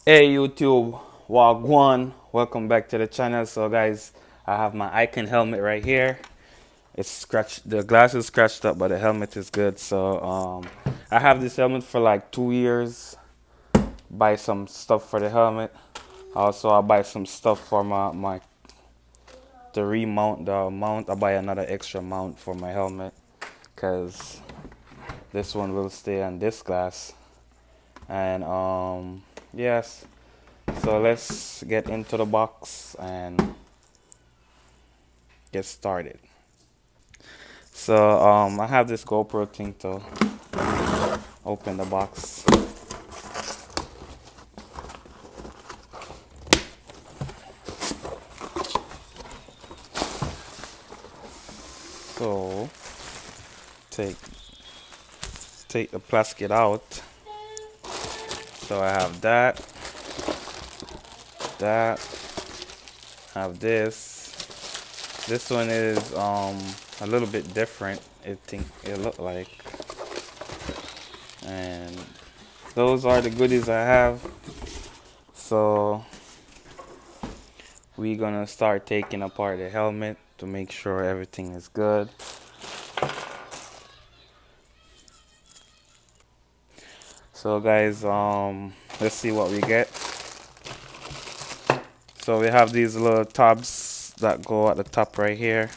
Hey YouTube, Wagwan, welcome back to the channel. So guys, I have my Icon helmet right here. It's scratched, the glass is scratched up, but the helmet is good. So I have this helmet for like 2 years. Buy some stuff for the helmet. Also, I buy some stuff for my to remount the mount. I buy another extra mount for my helmet because this one will stay on this glass. And yes. So let's get into the box and get started. So I have this GoPro thing to open the box. So take take the plastic out. So I have that, have this. This one is a little bit different. It look like, and those are the goodies I have. So we're gonna start taking apart the helmet to make sure everything is good. So guys, let's see what we get. So we have these little tabs that go at the top right here.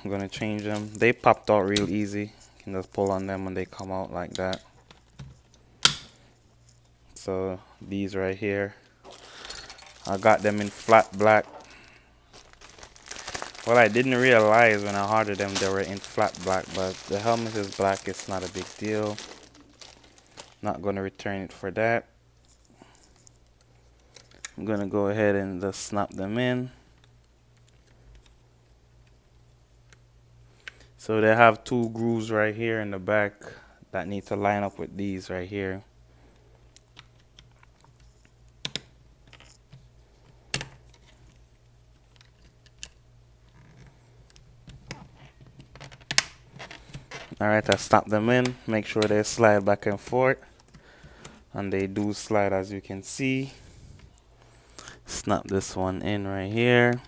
I'm gonna change them. They popped out real easy. You can just pull on them and they come out like that. So these right here, I got them in flat black. Well, I didn't realize when I ordered them they were in flat black, but the helmet is black. It's not a big deal. Not gonna return it for that. I'm gonna go ahead and just snap them in. So they have two grooves right here in the back that need to line up with these right here. Alright, I snap them in, make sure they slide back and forth. And they do slide, as you can see. Snap this one in right here.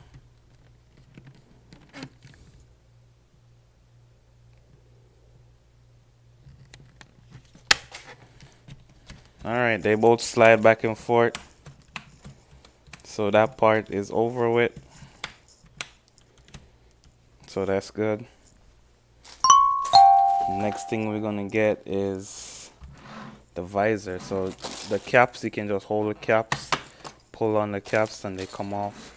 Alright, they both slide back and forth. So that part is over with. So that's good. Next thing we're gonna get is the visor. So the caps, you can just hold the caps, pull on the caps and they come off.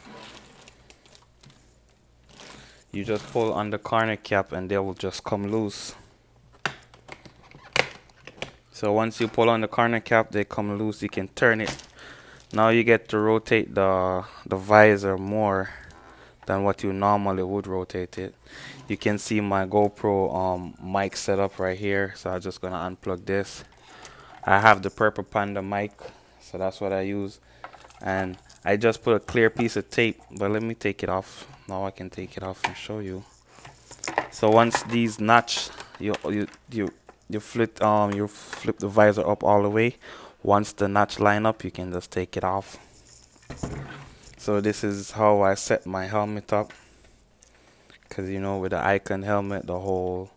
You just pull on the corner cap and they will just come loose. So once you pull on the corner cap, they come loose. You can turn it. Now you get to rotate the visor more than what you normally would rotate it. You can see my GoPro mic set up right here. So I'm just gonna unplug this. I have the Purple Panda mic, so that's what I use. And I just put a clear piece of tape, but let me take it off. Now I can take it off and show you. So once these notch, you flip the visor up all the way. Once the notch line up, you can just take it off. So this is how I set my helmet up. Cause you know with the Icon helmet, the whole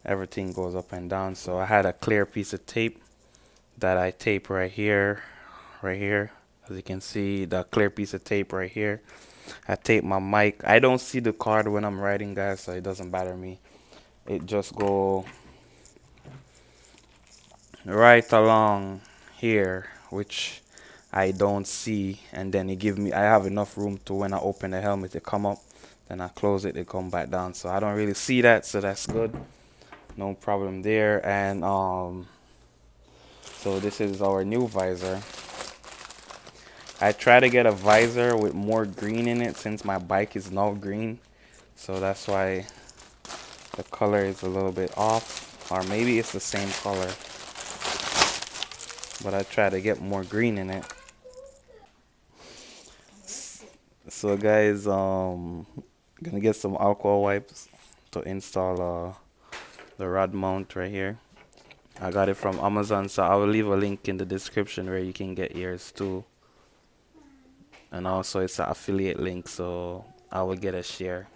everything goes up and down. So I had a clear piece of tape that I tape right here, right here. As you can see, the clear piece of tape right here. I tape my mic. I don't see the card when I'm writing, guys, so it doesn't bother me. It just go right along here, which I don't see, and then it give me, I have enough room to when I open the helmet to come up, then I close it, it come back down. So I don't really see that, so that's good. No problem there. And so this is our new visor. I try to get a visor with more green in it since my bike is now green. So that's why the color is a little bit off. Or maybe it's the same color. But I try to get more green in it. So guys, gonna get some alcohol wipes to install the rod mount right here. I got it from Amazon, so I will leave a link in the description where you can get yours too. And also it's an affiliate link, so I will get a share.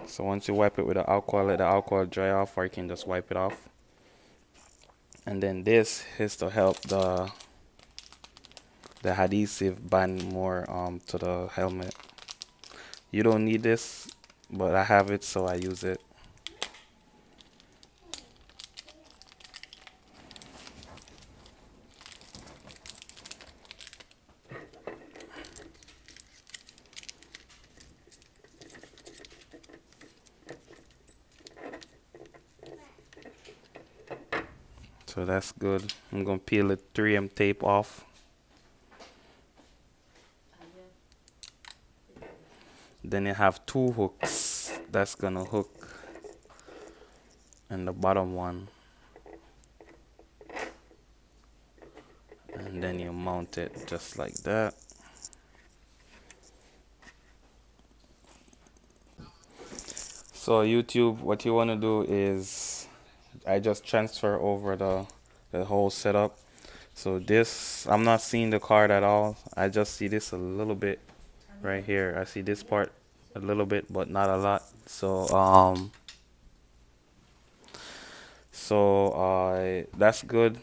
So once you wipe it with the alcohol, let the alcohol dry off, or you can just wipe it off. And then this is to help the adhesive band more to the helmet. You don't need this, but I have it, so I use it. So that's good. I'm gonna peel the 3M tape off. Then you have two hooks that's gonna hook in the bottom one. And then you mount it just like that. So YouTube, what you wanna do is I just transfer over the whole setup. So this, I'm not seeing the card at all. I just see this a little bit right here. I see this part a little bit, but not a lot. So that's good.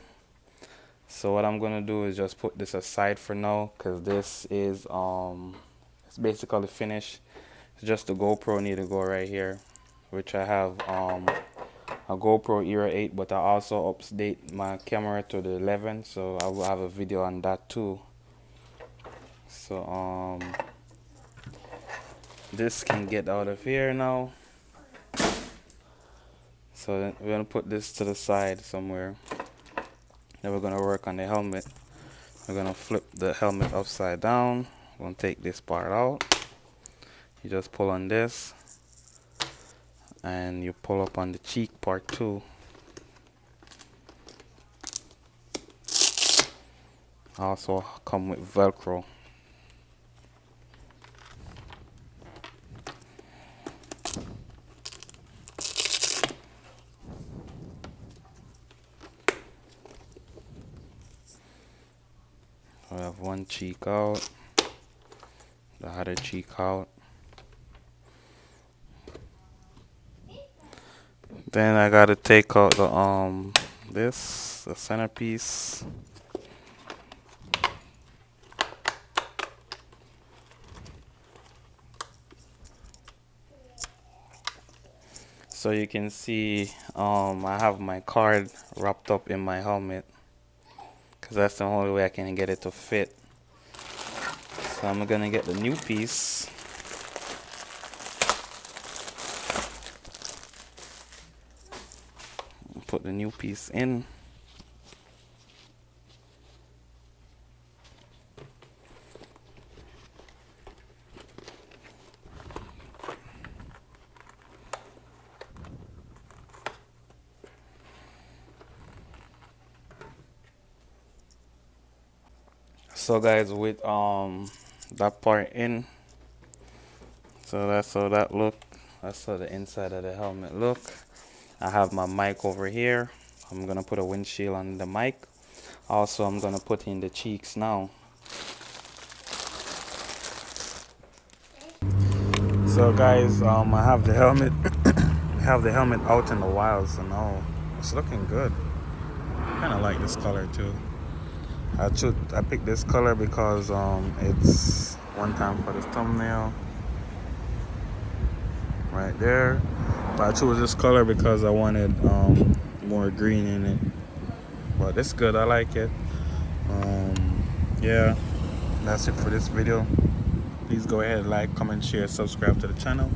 So what I'm gonna do is just put this aside for now, cause this is it's basically finished. It's just the GoPro need to go right here, which I have a GoPro Era 8, but I also update my camera to the 11, so I will have a video on that too. So this can get out of here now. So then we're gonna put this to the side somewhere. Then we're gonna work on the helmet. We're gonna flip the helmet upside down. We're gonna take this part out. You just pull on this, and you pull up on the cheek part too. Also come with Velcro. I have one cheek out, the other cheek out. Then I gotta take out the centerpiece. So you can see I have my card wrapped up in my helmet, because that's the only way I can get it to fit. So I'm gonna get the new piece. Put the new piece in. So guys, with that part in, so that's how that look. That's how the inside of the helmet look. I have my mic over here. I'm gonna put a windshield on the mic. Also, I'm gonna put in the cheeks now. So guys, I have the helmet. I have the helmet out in the wild, so now it's looking good. Kind of like this color too. I picked this color because it's one time for this thumbnail right there. But I chose this color because I wanted more green in it. But it's good. I like it. Yeah, that's it for this video. Please go ahead, like, comment, share, subscribe to the channel.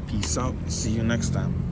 Peace out. See you next time.